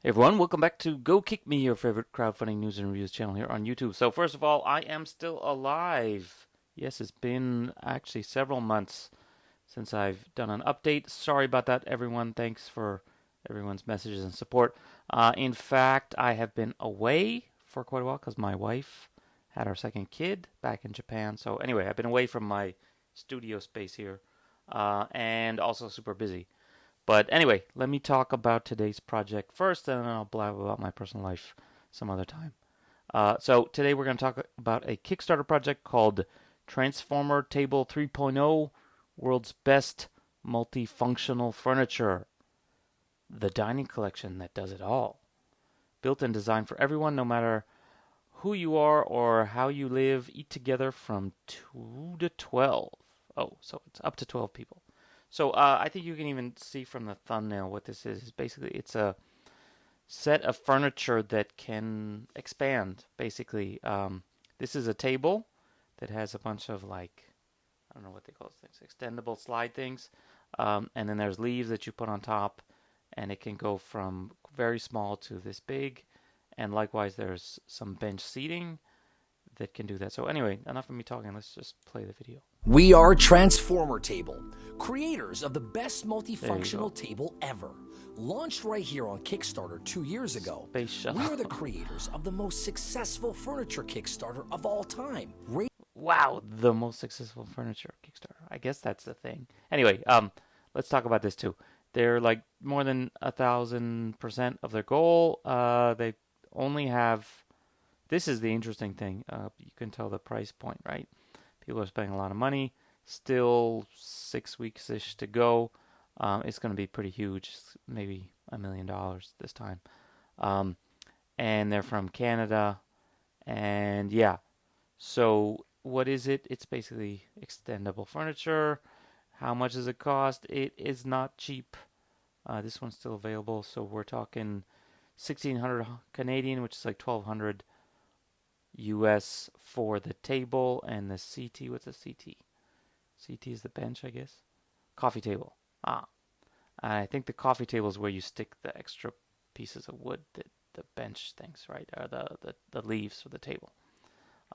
Hey everyone, welcome back to GoKickMe, your favorite crowdfunding news and reviews channel here on YouTube. So first of all, I am still alive. Yes, it's been actually several months since I've done an update. Sorry about that, everyone. Thanks for everyone's messages and support. In fact, I have been away for quite a while because my wife had our second kid back in Japan. So anyway, I've been away from my studio space here and also super busy. But anyway, let me talk about today's project first, and then I'll blab about my personal life some other time. So today we're going to talk about a Kickstarter project called Transformer Table 3.0, World's Best Multifunctional Furniture. The dining collection that does it all. Built and designed for everyone, no matter who you are or how you live. Eat together from 2 to 12. Oh, so it's up to 12 people. So I think you can even see from the thumbnail what this is. Basically, it's a set of furniture that can expand. Basically, this is a table that has a bunch of I don't know what they call those things, extendable slide things, and then there's leaves that you put on top, and it can go from very small to this big, and likewise there's some bench seating that can do that. So anyway, enough of me talking. Let's just play the video. We are Transformer Table, creators of the best multifunctional table ever. Launched right here on Kickstarter 2 years ago, Space shuttle. we are the creators of the most successful furniture Kickstarter of all time. Wow, the most successful furniture Kickstarter. I guess that's the thing. Anyway, let's talk about this too. They're like more than 1,000% of their goal. They only have. This is the interesting thing. You can tell the price point, right? People are spending a lot of money. Still 6 weeks-ish to go. It's going to be pretty huge. Maybe $1 million this time. And they're from Canada. And yeah. So what is it? It's basically extendable furniture. How much does it cost? It is not cheap. This one's still available. So we're talking 1,600 Canadian, which is like 1,200 US for the table, and the CT. What's a CT? CT is the bench, I guess. Coffee table. I think the coffee table is where you stick the extra pieces of wood, that the bench things, right? Or the leaves for the table.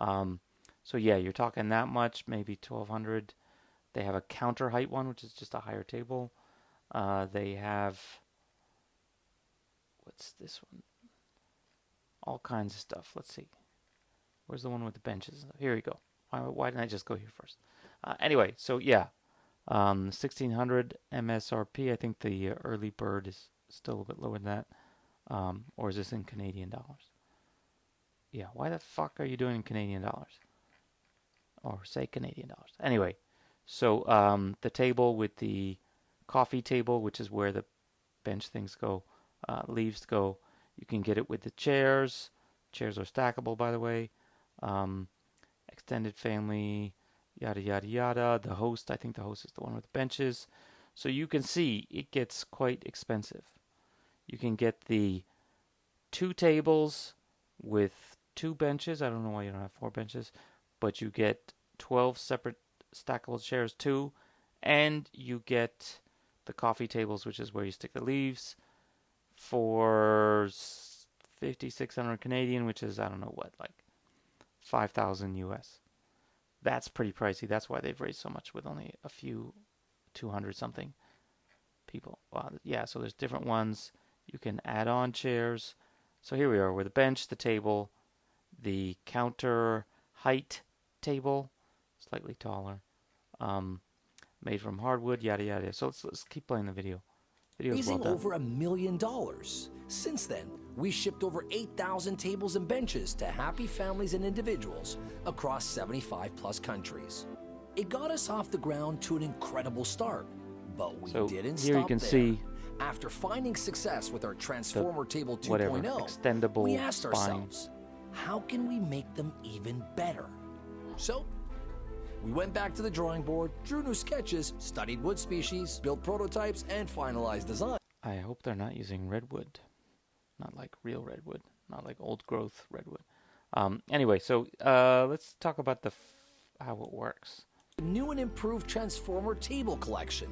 So yeah, you're talking that much, maybe 1,200. They have a counter height one, which is just a higher table. They have, what's this one? All kinds of stuff. Let's see. Where's the one with the benches? Here we go. Why didn't I just go here first? Anyway, so yeah, 1,600 MSRP. I think the early bird is still a bit lower than that. Or is this in Canadian dollars? Yeah, why the fuck are you doing in Canadian dollars? Or say Canadian dollars. Anyway, so the table with the coffee table, which is where the bench things go, leaves go. You can get it with the chairs. Chairs are stackable, by the way. Extended family, yada yada yada. The host, I think the host is the one with the benches. So you can see it gets quite expensive. You can get the 2 tables with 2 benches. I don't know why you don't have 4 benches, but you get 12 separate stackable chairs too, and you get the coffee tables, which is where you stick the leaves, for 5,600 Canadian, which is, I don't know what, like 5,000 US. That's pretty pricey. That's why they've raised so much with only a few 200 something people. Wow. Yeah, so there's different ones. You can add on chairs. So here we are with the bench, the table, the counter height table, slightly taller, made from hardwood, yada yada. So let's keep playing the video. Video's well Raising done. over $1 million. Since then, we shipped over 8,000 tables and benches to happy families and individuals across 75 plus countries. It got us off the ground to an incredible start, but we didn't here stop you can there. see After finding success with our Transformer Table whatever 2.0, extendable we asked spine. ourselves, how can we make them even better? So, we went back to the drawing board, drew new sketches, studied wood species, built prototypes, and finalized design. I hope they're not using redwood. Not like real redwood. Not like old growth redwood. Anyway, so let's talk about how it works. New and improved Transformer Table collection.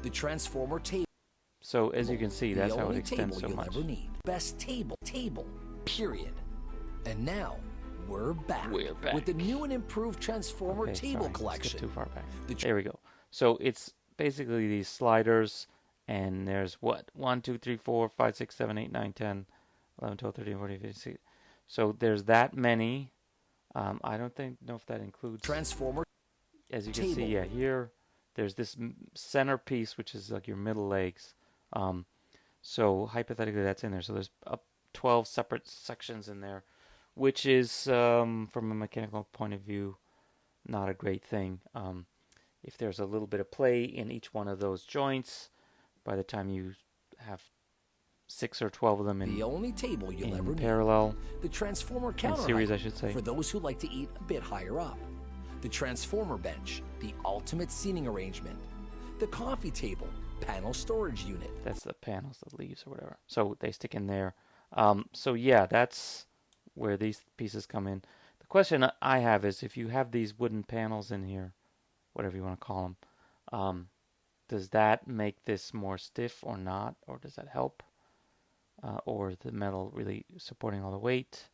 The Transformer Table So as you can see, that's how it only extends table so you'll much. ever need. Best table, period. And now, we're back. We're back. With the new and improved Transformer Okay, table sorry, collection. skipped too far back. There we go. So it's basically these sliders, and there's what? 1, 2, 3, 4, 5, 6, 7, 8, 9, 10, 11, 12, 13, 14, 15, 16. So there's that many. I don't know if that includes Transformer. As you can see, yeah, here there's this center piece, which is like your middle legs. So hypothetically, that's in there. So there's 12 separate sections in there, which is, from a mechanical point of view, not a great thing. If there's a little bit of play in each one of those joints, by the time you have 6 or 12 of them in the only table you'll ever parallel, need. The Transformer in series, I should say, for those who like to eat a bit higher up. The Transformer bench, the ultimate seating arrangement. The coffee table, panel storage unit. That's the panels, the leaves or whatever. So they stick in there. So yeah, that's where these pieces come in. The question I have is, if you have these wooden panels in here, whatever you want to call them, does that make this more stiff or not? Or does that help? Or the metal really supporting all the weight?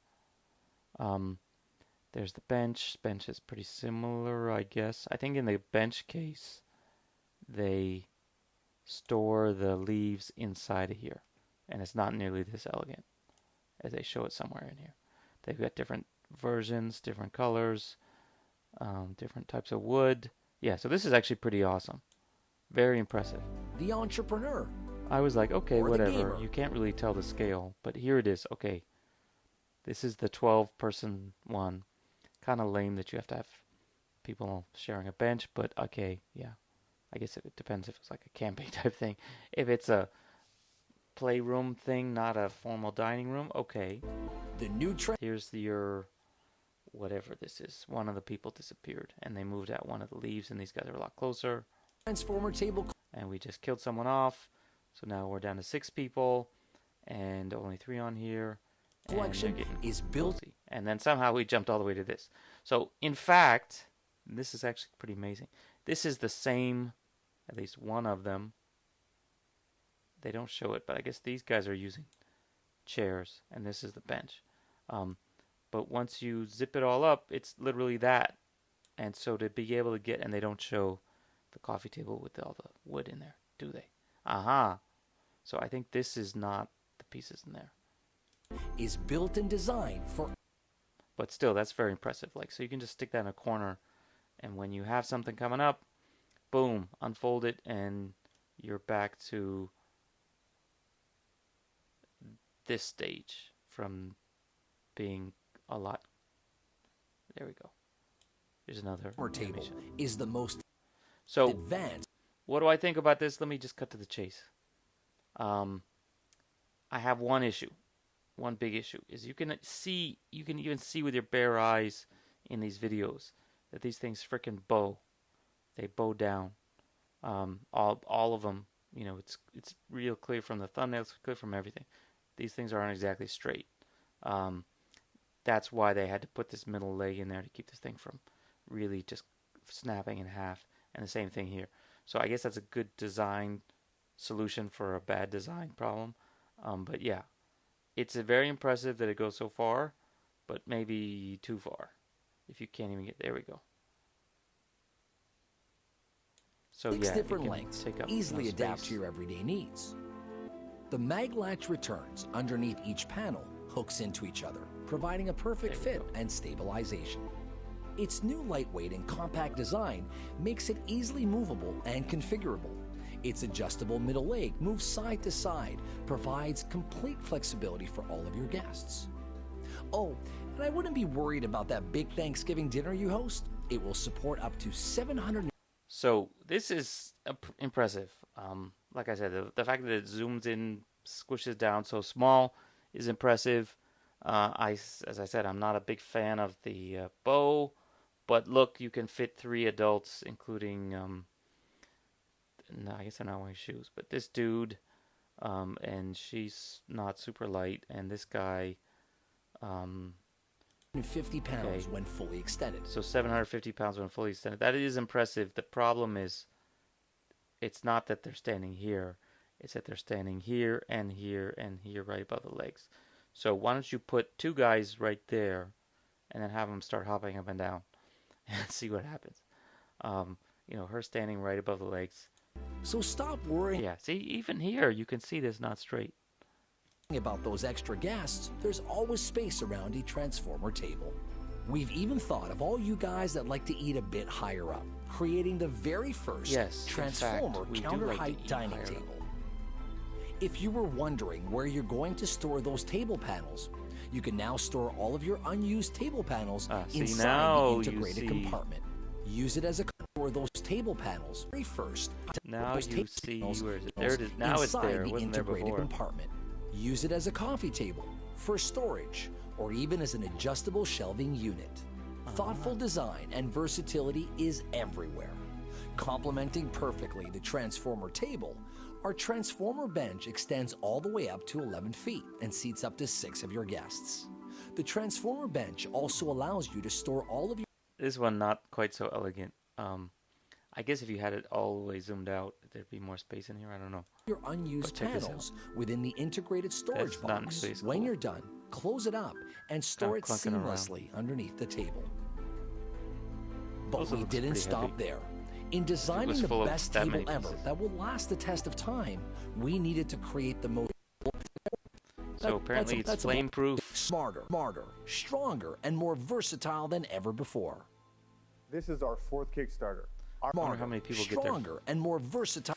There's the bench. Bench is pretty similar, I guess. I think in the bench case, they store the leaves inside of here, and it's not nearly this elegant as they show it somewhere in here. They've got different versions, different colors, different types of wood. Yeah, so this is actually pretty awesome. Very impressive. The entrepreneur. I was like, okay, whatever. You can't really tell the scale, but here it is. Okay, this is the 12-person one. Kind of lame that you have to have people sharing a bench, but okay, yeah. I guess it depends if it's like a camping type thing. If it's a playroom thing, not a formal dining room, okay. The new Here's your whatever this is. One of the people disappeared, and they moved out one of the leaves, and these guys are a lot closer. Transformer table. And we just killed someone off, so now we're down to 6 people, and only 3 on here. Collection is built. Cozy. And then somehow we jumped all the way to this. So in fact, this is actually pretty amazing. This is the same, at least one of them. They don't show it, but I guess these guys are using chairs, and this is the bench. But once you zip it all up, it's literally that. And so to be able to get, and they don't show the coffee table with all the wood in there, do they? Aha. So I think this is not the pieces in there. Is built and designed for. But still, that's very impressive. Like, so you can just stick that in a corner, and when you have something coming up, boom, unfold it, and you're back to this stage from being a lot. There we go. Here's another table is the most advanced. What do I think about this? Let me just cut to the chase. I have one issue. One big issue is you can even see with your bare eyes in these videos that these things frickin' bow. They bow down. All of them. You know, it's real clear from the thumbnails, clear from everything. These things aren't exactly straight. That's why they had to put this middle leg in there to keep this thing from really just snapping in half. And the same thing here. So I guess that's a good design solution for a bad design problem. But yeah. It's very impressive that it goes so far, but maybe too far. If you can't even get there, we go. So 6 yeah, different lengths, easily adapt to your everyday needs. The mag latch returns underneath each panel, hooks into each other, providing a perfect fit and stabilization. Its new lightweight and compact design makes it easily movable and configurable. Its adjustable middle leg moves side to side, provides complete flexibility for all of your guests. Oh, and I wouldn't be worried about that big Thanksgiving dinner you host. It will support up to 700. So this is impressive. Like I said, the fact that it zooms in, squishes down so small is impressive. As I said, I'm not a big fan of the bow, but look, you can fit 3 adults, including. No, I guess they're not wearing shoes, but this dude, and she's not super light, and this guy, 50 pounds when fully extended. So 750 pounds when fully extended. That is impressive. The problem is, it's not that they're standing here. is that they're standing here and here and here right above the legs. So why don't you put two guys right there and then have them start hopping up and down and see what happens. Her standing right above the legs. So stop worrying Yeah, see, even here you can see this not straight. about those extra guests. There's always space around a transformer table. We've even thought of all you guys that like to eat a bit higher up, creating the very first transformer counter height dining table. If you were wondering where you're going to store those table panels, you can now store all of your unused table panels inside the integrated compartment. Use it as a for those table panels. Very first. Now you see where is it? There it is. Now it's there. It wasn't there before. Compartment. Use it as a coffee table, for storage, or even as an adjustable shelving unit. Thoughtful design and versatility is everywhere. Complementing perfectly the transformer table, our transformer bench extends all the way up to 11 feet and seats up to 6 of your guests. The transformer bench also allows you to store all of your... This one not quite so elegant. I guess if you had it all the way zoomed out, there'd be more space in here. I don't know. Your unused panels within the integrated storage box. When you're done, close it up and store it seamlessly underneath the table. But we didn't stop there. In designing the best table ever that will last the test of time, we needed to create the most... So apparently it's flame-proof. Smarter, stronger, and more versatile than ever before. This is our 4th Kickstarter. I wonder how many people get their and more versatile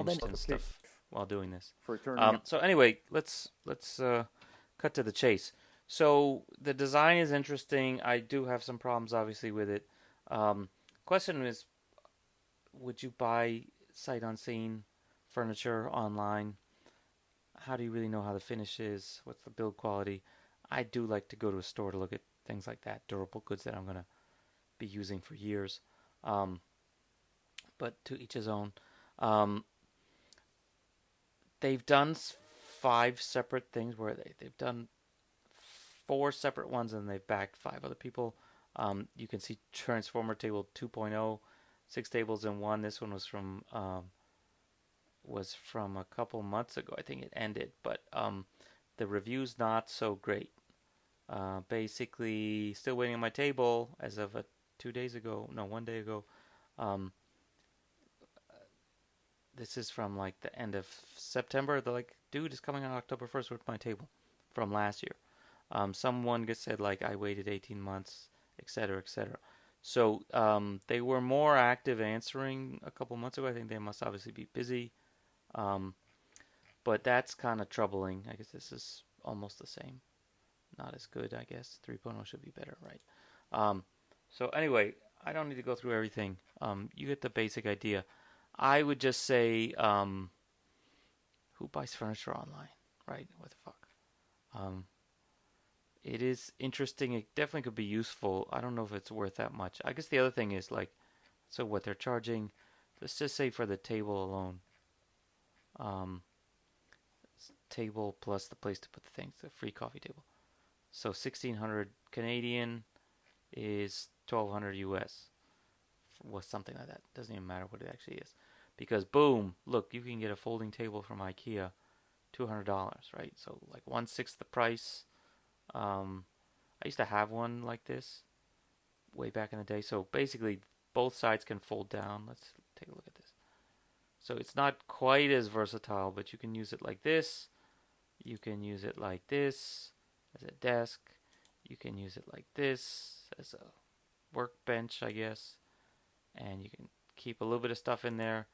than and stuff while doing this. For so anyway, let's cut to the chase. So the design is interesting. I do have some problems, obviously, with it. Question is, would you buy sight unseen furniture online? How do you really know how the finish is? What's the build quality? I do like to go to a store to look at things like that, durable goods that I'm going to be using for years. But to each his own. They've done 5 separate things where they've done 4 separate ones and they've backed 5 other people. You can see Transformer Table 2.0, 6 tables in one. This one was from a couple months ago. I think it ended, but the review's not so great. Basically, still waiting on my table as of 1 day ago. This is from like the end of September. They're like, dude, it's coming on October 1st with my table from last year. Someone said like I waited 18 months, etc., etc. So they were more active answering a couple months ago. I think they must obviously be busy. But that's kind of troubling. I guess this is almost the same. Not as good, I guess. 3.0 should be better, right? So anyway, I don't need to go through everything. You get the basic idea. I would just say, who buys furniture online, right? What the fuck? It is interesting. It definitely could be useful. I don't know if it's worth that much. I guess the other thing is like, so what they're charging, let's just say for the table alone. Table plus the place to put the things, the free coffee table. So 1,600 Canadian is 1,200 US. Was something like that. Doesn't even matter what it actually is. Because boom, look, you can get a folding table from IKEA, $200, right? So like 1/6 the price. I used to have one like this way back in the day. So basically both sides can fold down. Let's take a look at this. So it's not quite as versatile, but you can use it like this. You can use it like this as a desk. You can use it like this as a workbench, I guess. And you can keep a little bit of stuff in there.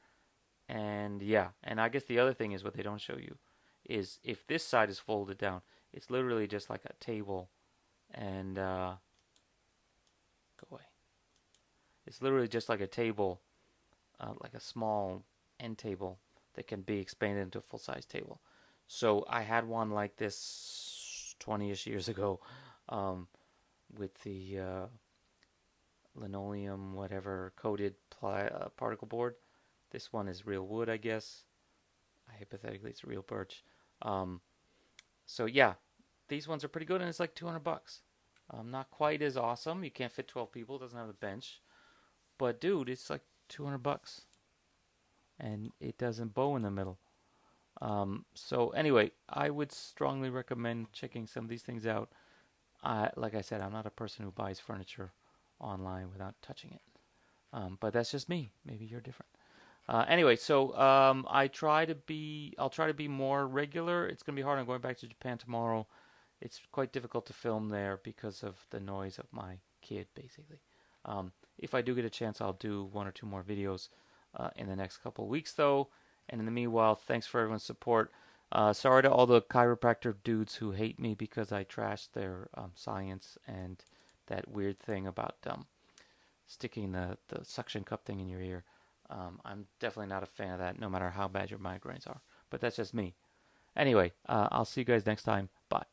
And yeah, and I guess the other thing is what they don't show you is if this side is folded down, it's literally just like a table and go away. It's literally just like a table, like a small end table that can be expanded into a full-size table. So I had one like this 20-ish years ago with the linoleum, whatever, coated particle board. This one is real wood, I guess. Hypothetically, it's real birch. So yeah, these ones are pretty good, and it's like $200. Not quite as awesome. You can't fit 12 people. It doesn't have a bench. But dude, it's like $200. And it doesn't bow in the middle. So anyway, I would strongly recommend checking some of these things out. Like I said, I'm not a person who buys furniture online without touching it. But that's just me. Maybe you're different. Anyway, so I'll try to be more regular. It's gonna be hard. I'm going back to Japan tomorrow. It's quite difficult to film there because of the noise of my kid, basically. If I do get a chance, I'll do one or two more videos in the next couple of weeks, though. And in the meanwhile, thanks for everyone's support. Sorry to all the chiropractor dudes who hate me because I trashed their science and that weird thing about sticking the suction cup thing in your ear. I'm definitely not a fan of that, no matter how bad your migraines are. But that's just me. Anyway, I'll see you guys next time. Bye.